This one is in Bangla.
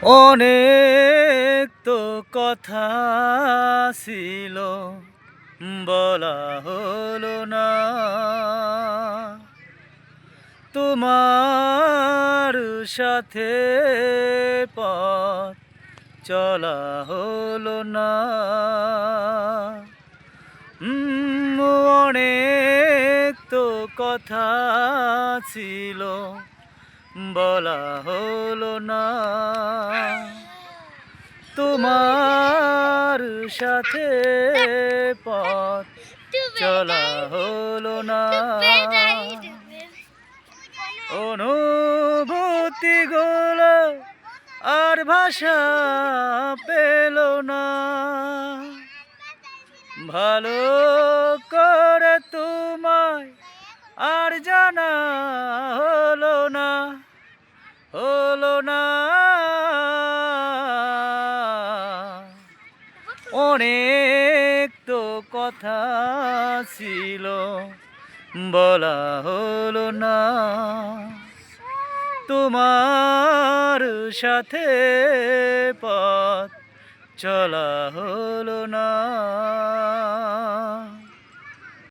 অনেক তো কথা ছিল, বলা হলো না। তোমার সাথে পথ চলা হলো না। অনেক তো কথা ছিল, বলা হলো না। তোমার সাথে পথ চলা হলো না। অনুভূতিগুলো আর ভাষা পেল না। ভালো করে তোমায় আর জানা হলো না, হলো না। অনেক তো কথা ছিল, বলা হলো না। তোমার সাথে পথ চলা হলো না।